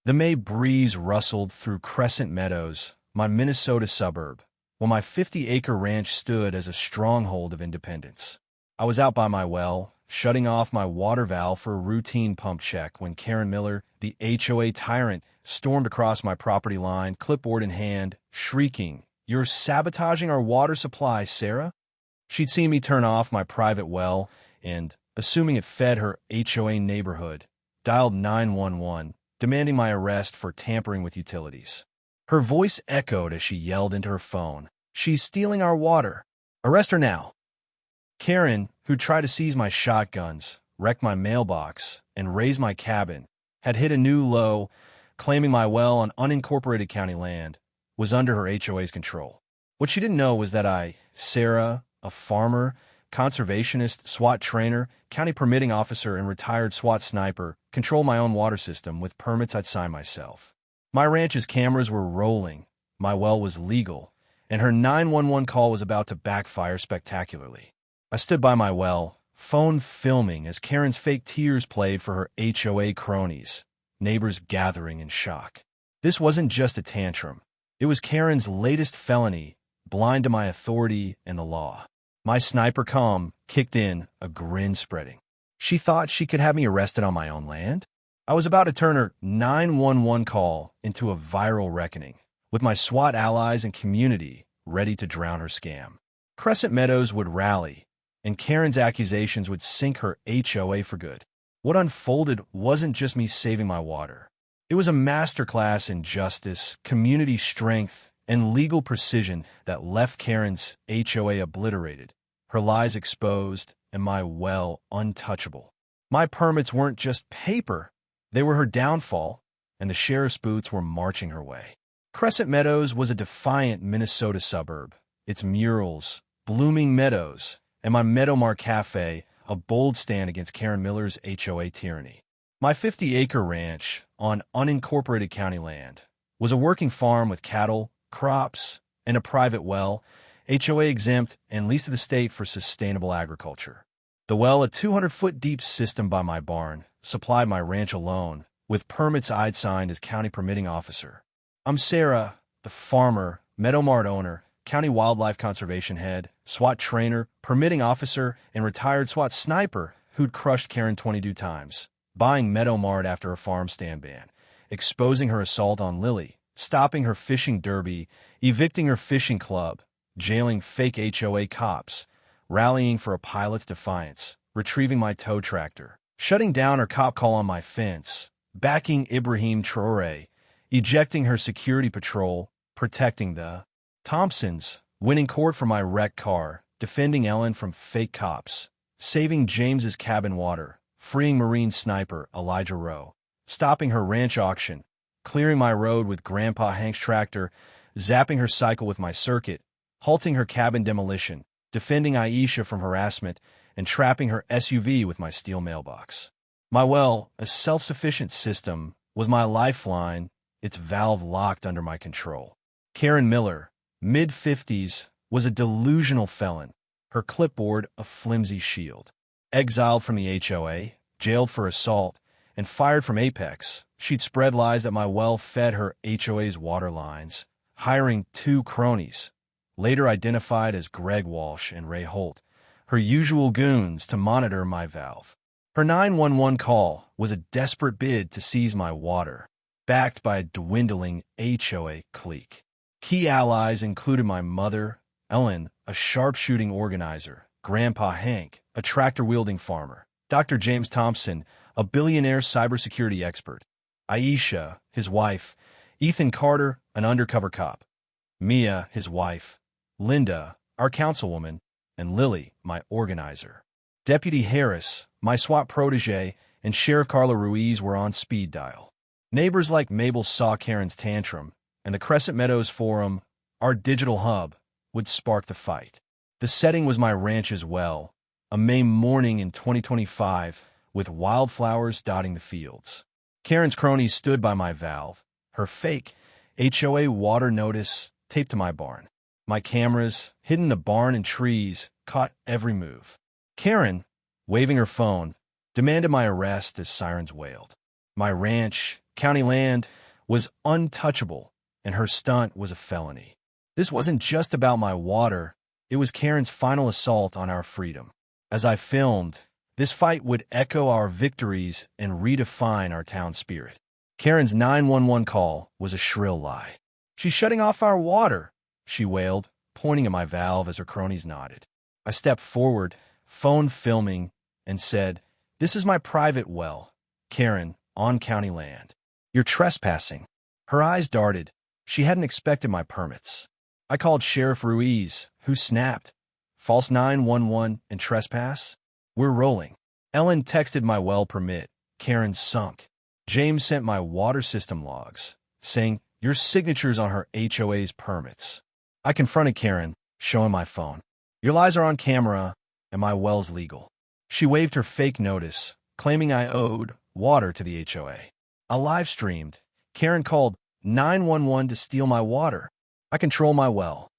The May breeze rustled through Crescent Meadows, my Minnesota suburb, while my 50-acre ranch stood as a stronghold of independence. I was out by my well, shutting off my water valve for a routine pump check when Karen Miller, the HOA tyrant, stormed across my property line, clipboard in hand, shrieking, "You're sabotaging our water supply, Sarah!" She'd seen me turn off my private well and, assuming it fed her HOA neighborhood, dialed 911, demanding my arrest for tampering with utilities. Her voice echoed as she yelled into her phone, "She's stealing our water. Arrest her now." Karen, who tried to seize my shotguns, wreck my mailbox, and raze my cabin, had hit a new low, claiming my well on unincorporated county land was under her HOA's control. What she didn't know was that I, Sarah, a farmer, conservationist, SWAT trainer, county permitting officer, and retired SWAT sniper, control my own water system with permits I'd signed myself. My ranch's cameras were rolling, my well was legal, and her 911 call was about to backfire spectacularly. I stood by my well, phone filming as Karen's fake tears played for her HOA cronies, neighbors gathering in shock. This wasn't just a tantrum. It was Karen's latest felony, blind to my authority and the law. My sniper calm kicked in, a grin spreading. She thought she could have me arrested on my own land? I was about to turn her 911 call into a viral reckoning, with my SWAT allies and community ready to drown her scam. Crescent Meadows would rally, and Karen's accusations would sink her HOA for good. What unfolded wasn't just me saving my water. It was a masterclass in justice, community strength, and legal precision that left Karen's HOA obliterated, her lies exposed, and my well untouchable. My permits weren't just paper. They were her downfall, and the sheriff's boots were marching her way. Crescent Meadows was a defiant Minnesota suburb, its murals, blooming meadows, and my Meadowmark Cafe, a bold stand against Karen Miller's HOA tyranny. My 50-acre ranch on unincorporated county land was a working farm with cattle, crops, and a private well, HOA exempt and leased to the state for sustainable agriculture. The well, a 200-foot deep system by my barn, supplied my ranch alone, with permits I'd signed as county permitting officer. I'm Sarah, the farmer, Meadowmart owner, county wildlife conservation head, SWAT trainer, permitting officer, and retired SWAT sniper who'd crushed Karen 22 times, buying Meadowmart after her farm stand ban, exposing her assault on Lily, stopping her fishing derby, evicting her fishing club, jailing fake HOA cops, rallying for a pilot's defiance, retrieving my tow tractor, shutting down her cop call on my fence, backing Ibrahim Traore, ejecting her security patrol, protecting the Thompsons, winning court for my wrecked car, defending Ellen from fake cops, saving James's cabin water, freeing Marine sniper Elijah Rowe, stopping her ranch auction, clearing my road with Grandpa Hank's tractor, zapping her cycle with my circuit, halting her cabin demolition, defending Aisha from harassment, and trapping her SUV with my steel mailbox. My well, a self-sufficient system, was my lifeline, its valve locked under my control. Karen Miller, mid-50s, was a delusional felon, her clipboard a flimsy shield. Exiled from the HOA, jailed for assault, and fired from Apex, she'd spread lies that my well fed her HOA's water lines, hiring 2 cronies, later identified as Greg Walsh and Ray Holt, her usual goons to monitor my valve. Her 911 call was a desperate bid to seize my water, backed by a dwindling HOA clique. Key allies included my mother, Ellen, a sharpshooting organizer, Grandpa Hank, a tractor-wielding farmer, Dr. James Thompson, a billionaire cybersecurity expert, Aisha, his wife, Ethan Carter, an undercover cop, Mia, his wife, Linda, our councilwoman, and Lily, my organizer. Deputy Harris, my SWAT protege, and Sheriff Carla Ruiz were on speed dial. Neighbors like Mabel saw Karen's tantrum, and the Crescent Meadows Forum, our digital hub, would spark the fight. The setting was my ranch's well, a May morning in 2025, with wildflowers dotting the fields. Karen's cronies stood by my valve, her fake HOA water notice taped to my barn. My cameras, hidden in the barn and trees, caught every move. Karen, waving her phone, demanded my arrest as sirens wailed. My ranch, County land was untouchable, and her stunt was a felony. This wasn't just about my water, it was Karen's final assault on our freedom. As I filmed, this fight would echo our victories and redefine our town spirit. Karen's 911 call was a shrill lie. "She's shutting off our water," she wailed, pointing at my valve as her cronies nodded. I stepped forward, phone filming, and said, "This is my private well, Karen, on county land. You're trespassing." Her eyes darted. She hadn't expected my permits. I called Sheriff Ruiz, who snapped, "False 911 and trespass? We're rolling." Ellen texted my well permit. Karen sunk. James sent my water system logs, saying, "Your signature's on her HOA's permits." I confronted Karen, showing my phone. "Your lies are on camera, and my well's legal." She waived her fake notice, claiming I owed water to the HOA. I live-streamed. Karen called 911 to steal my water. I control my well.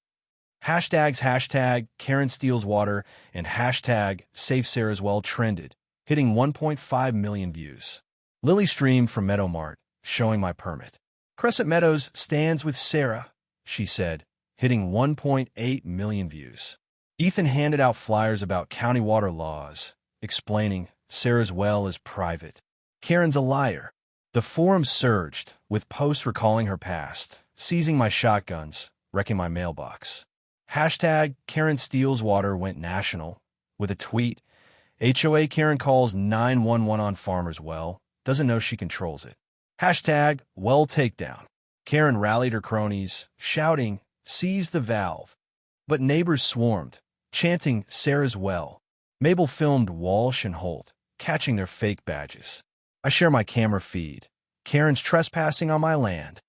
Hashtags Karen steals water and hashtag Save Sarah's Well trended, hitting 1.5 million views. Lily streamed from Meadow Mart, showing my permit. "Crescent Meadows stands with Sarah," she said, hitting 1.8 million views. Ethan handed out flyers about county water laws, explaining Sarah's well is private. Karen's a liar. The forum surged, with posts recalling her past, seizing my shotguns, wrecking my mailbox. Hashtag Karen steals water went national, with a tweet, "HOA Karen calls 911 on farmer's well, doesn't know she controls it." Hashtag well takedown. Karen rallied her cronies, shouting, "Seize the valve." But neighbors swarmed, chanting Sarah's well. Mabel filmed Walsh and Holt, catching their fake badges. I share my camera feed. Karen's trespassing on my land.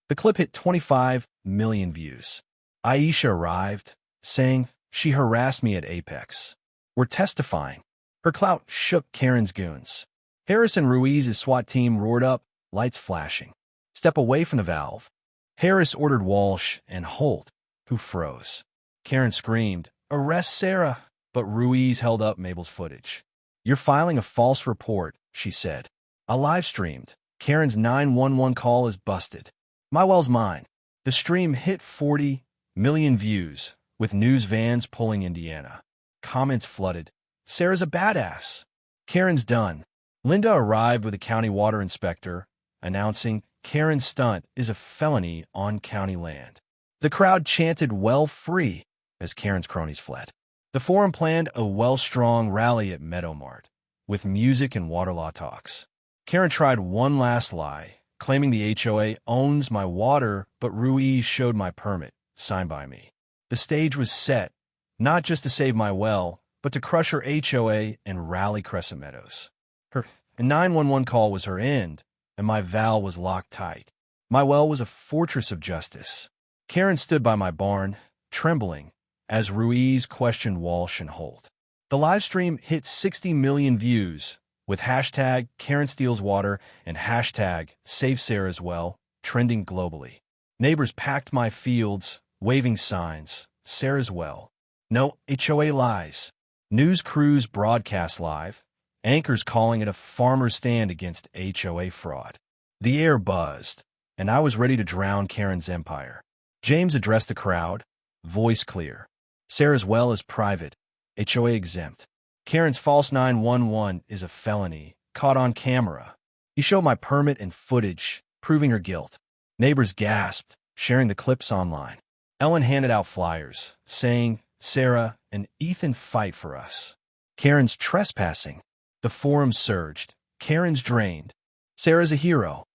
The clip hit 25 million views. Aisha arrived, saying she harassed me at Apex. We're testifying. Her clout shook Karen's goons. Harris and Ruiz's SWAT team roared up, lights flashing. "Step away from the valve." Harris ordered Walsh and Holt, who froze. Karen screamed, "Arrest Sarah," but Ruiz held up Mabel's footage. "You're filing a false report," she said. I live-streamed. Karen's 911 call is busted. My well's mine. The stream hit 40 million views, with news vans pulling Indiana. Comments flooded. "Sarah's a badass." "Karen's done." Linda arrived with a county water inspector, announcing Karen's stunt is a felony on county land. The crowd chanted "well free" as Karen's cronies fled. The forum planned a well-strong rally at Meadow Mart, with music and water law talks. Karen tried one last lie, claiming the HOA owns my water, but Ruiz showed my permit, signed by me. The stage was set, not just to save my well, but to crush her HOA and rally Crescent Meadows. Her 911 call was her end, and my vow was locked tight. My well was a fortress of justice. Karen stood by my barn, trembling, as Ruiz questioned Walsh and Holt. The livestream hit 60 million views, with hashtag Karen steals water and hashtag Save Sarah's Well trending globally. Neighbors packed my fields, waving signs, "Sarah's Well. No HOA lies." News crews broadcast live, anchors calling it a farmer's stand against HOA fraud. The air buzzed, and I was ready to drown Karen's empire. James addressed the crowd, voice clear. "Sarah's well is private, HOA exempt. Karen's false 911 is a felony, caught on camera." He showed my permit and footage, proving her guilt. Neighbors gasped, sharing the clips online. Ellen handed out flyers, saying, "Sarah and Ethan fight for us." Karen's trespassing. The forum surged. Karen's drained. Sarah's a hero.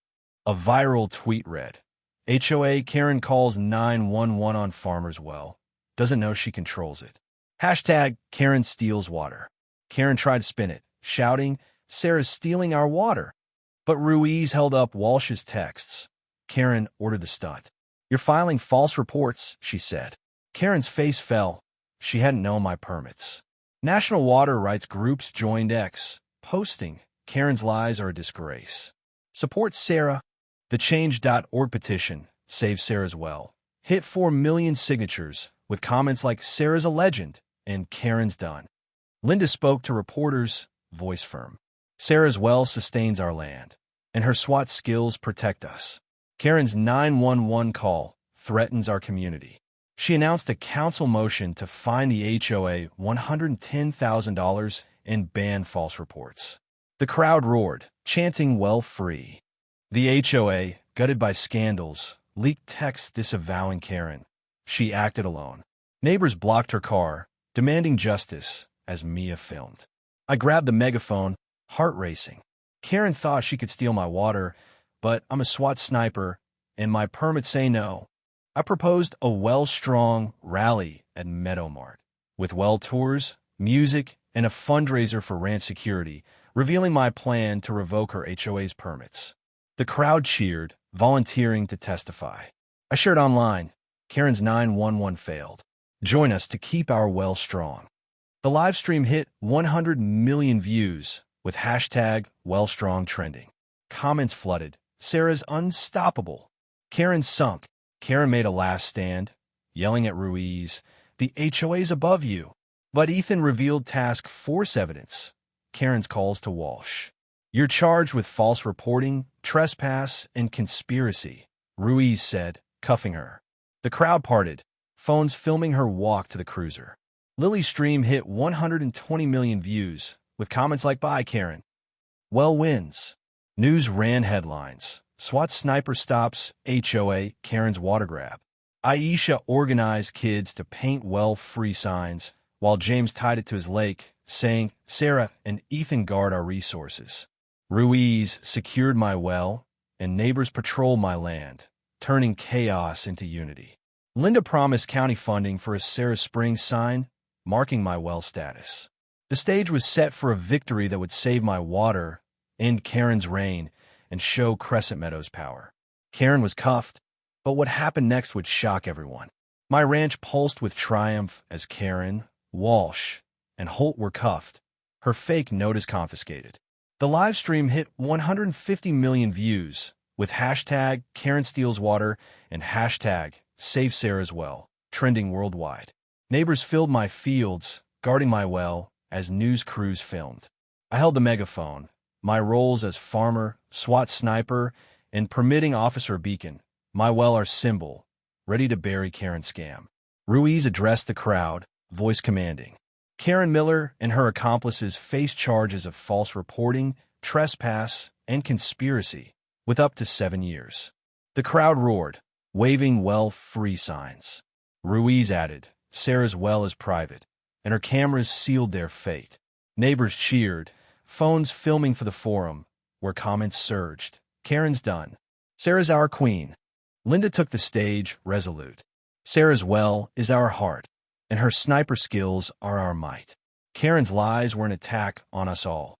A viral tweet read, "HOA Karen calls 911 on farmer's well. Doesn't know she controls it. Hashtag Karen steals water." Karen tried to spin it, shouting, "Sarah's stealing our water." But Ruiz held up Walsh's texts. Karen ordered the stunt. "You're filing false reports," she said. Karen's face fell. She hadn't known my permits. National water rights groups joined X, posting, "Karen's lies are a disgrace. Support Sarah." The Change.org petition, Save Sarah's Well, hit 4 million signatures, with comments like "Sarah's a legend" and "Karen's done." Linda spoke to reporters, voice firm. "Sarah's well sustains our land, and her SWAT skills protect us. Karen's 911 call threatens our community. She announced a council motion to fine the HOA $110,000 and ban false reports. The crowd roared, chanting "Well free." The HOA, gutted by scandals, leaked texts disavowing Karen. She acted alone. Neighbors blocked her car, demanding justice, as Mia filmed. I grabbed the megaphone, heart racing. Karen thought she could steal my water, but I'm a SWAT sniper, and my permits say no. I proposed a well-strong rally at Meadowmart, with well tours, music, and a fundraiser for ranch security, revealing my plan to revoke her HOA's permits. The crowd cheered, volunteering to testify. I shared online, Karen's 911 failed. Join us to keep our well strong. The live stream hit 100 million views, with hashtag #WellStrong trending. Comments flooded. Sarah's unstoppable. Karen sunk. Karen made a last stand, yelling at Ruiz, "The HOA's above you." But Ethan revealed task force evidence. Karen's calls to Walsh. "You're charged with false reporting, trespass, and conspiracy," Ruiz said, cuffing her. The crowd parted, phones filming her walk to the cruiser. Lily's stream hit 120 million views, with comments like "Bye, Karen." Well wins. News ran headlines. SWAT sniper stops HOA Karen's water grab. Aisha organized kids to paint well-free signs, while James tied it to his lake, saying, "Sarah and Ethan guard our resources." Ruiz secured my well, and neighbors patrolled my land, turning chaos into unity. Linda promised county funding for a Sarah Springs sign, marking my well status. The stage was set for a victory that would save my water, end Karen's reign, and show Crescent Meadows' power. Karen was cuffed, but what happened next would shock everyone. My ranch pulsed with triumph as Karen, Walsh, and Holt were cuffed. Her fake note is confiscated. The live stream hit 150 million views, with hashtag Karen Steals Water and hashtag Save Sarah's Well trending worldwide. Neighbors filled my fields, guarding my well, as news crews filmed. I held the megaphone, my roles as farmer, SWAT sniper, and permitting officer beacon, my well our symbol, ready to bury Karen's scam. Ruiz addressed the crowd, voice commanding. Karen Miller and her accomplices faced charges of false reporting, trespass, and conspiracy, with up to 7 years. The crowd roared, waving well-free signs. Ruiz added, "Sarah's well is private," and her cameras sealed their fate. Neighbors cheered, phones filming for the forum, where comments surged. "Karen's done. Sarah's our queen." Linda took the stage, resolute. "Sarah's well is our heart, and her sniper skills are our might." Karen's lies were an attack on us all.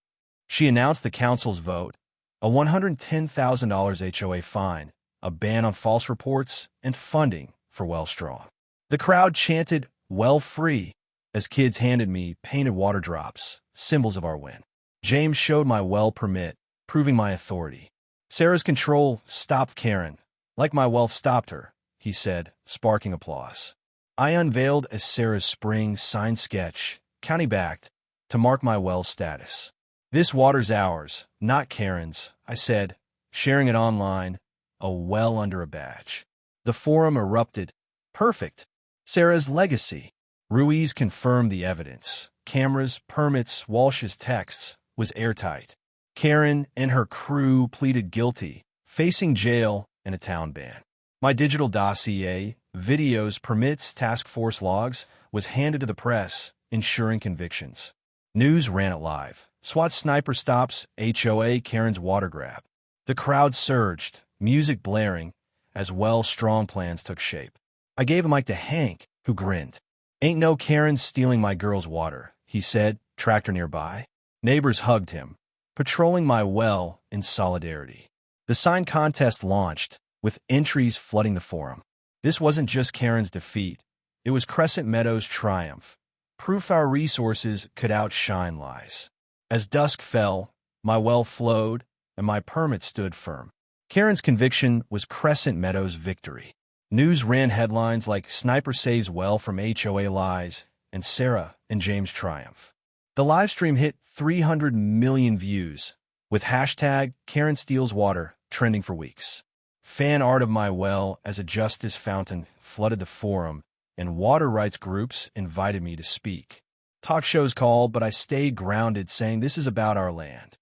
She announced the council's vote, a $110,000 HOA fine, a ban on false reports, and funding for Well Strong. The crowd chanted, "Well free," as kids handed me painted water drops, symbols of our win. James showed my well permit, proving my authority. "Sarah's control stopped Karen, like my wealth stopped her," he said, sparking applause. I unveiled a Sarah Springs sign sketch, county-backed, to mark my well's status. "This water's ours, not Karen's," I said, sharing it online, a well under a badge. The forum erupted. "Perfect. Sarah's legacy." Ruiz confirmed the evidence. Cameras, permits, Walsh's texts was airtight. Karen and her crew pleaded guilty, facing jail and a town ban. My digital dossier, videos, permits, task force logs, was handed to the press, ensuring convictions. News ran it live. SWAT sniper stops HOA Karen's water grab. The crowd surged, music blaring, as well strong plans took shape. I gave a mic to Hank, who grinned. "Ain't no Karen stealing my girl's water," he said, tractor nearby. Neighbors hugged him, patrolling my well in solidarity. The sign contest launched, with entries flooding the forum. This wasn't just Karen's defeat. It was Crescent Meadows' triumph. Proof our resources could outshine lies. As dusk fell, my well flowed, and my permit stood firm. Karen's conviction was Crescent Meadows' victory. News ran headlines like "Sniper Saves Well from HOA Lies" and "Sarah and James Triumph." The live stream hit 300 million views, with hashtag Karen Steals Water trending for weeks. Fan art of my well as a justice fountain flooded the forum, and water rights groups invited me to speak. Talk shows called, but I stayed grounded, saying this is about our land.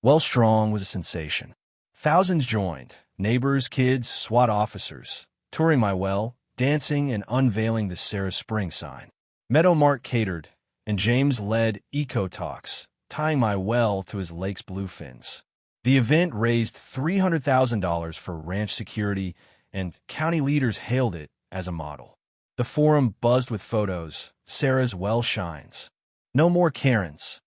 Well Strong was a sensation. Thousands joined, neighbors, kids, SWAT officers, touring my well, dancing and unveiling the Sarah Spring sign. Meadow Mart catered, and James led eco talks, tying my well to his lake's bluefins. The event raised $300,000 for ranch security, and county leaders hailed it as a model. The forum buzzed with photos. Sarah's well shines. No more Karens.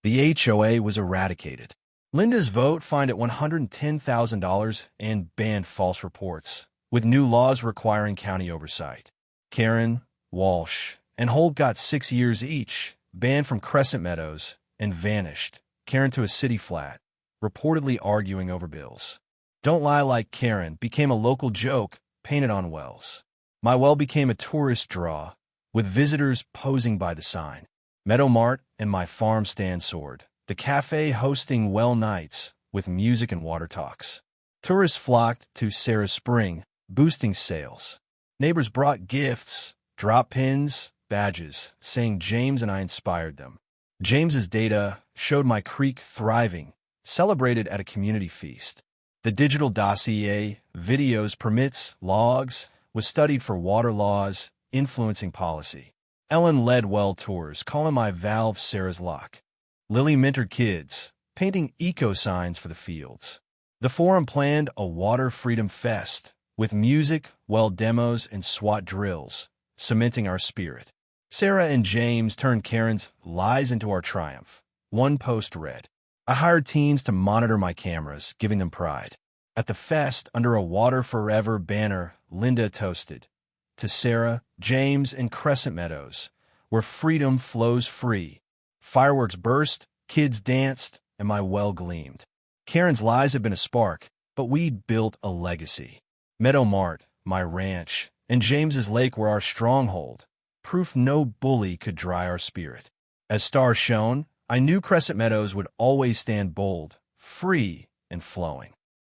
The HOA was eradicated. Linda's vote fined at $110,000 and banned false reports, with new laws requiring county oversight. Karen, Walsh, and Holt got 6 years each, banned from Crescent Meadows, and vanished. Karen to a city flat, reportedly arguing over bills. Don't Lie Like Karen became a local joke painted on wells. My well became a tourist draw, with visitors posing by the sign. Meadow Mart and my farm stand soared, the cafe hosting well nights with music and water talks. Tourists flocked to Sarah Spring, boosting sales. Neighbors brought gifts, drop pins, badges, saying James and I inspired them. James's data showed my creek thriving, celebrated at a community feast. The digital dossier, videos, permits, logs, was studied for water laws, influencing policy. Ellen led well tours, calling my valve Sarah's Lock. Lily mentored kids, painting eco signs for the fields. The forum planned a water freedom fest, with music, well demos, and SWAT drills, cementing our spirit. Sarah and James turned Karen's lies into our triumph. One post read, I hired teens to monitor my cameras, giving them pride. At the fest, under a Water Forever banner, Linda toasted, to Sarah, James, and Crescent Meadows, where freedom flows free. Fireworks burst, kids danced, and my well gleamed. Karen's lies had been a spark, but we'd built a legacy. Meadow Mart, my ranch, and James's Lake were our stronghold, proof no bully could dry our spirit. As stars shone, I knew Crescent Meadows would always stand bold, free, and flowing.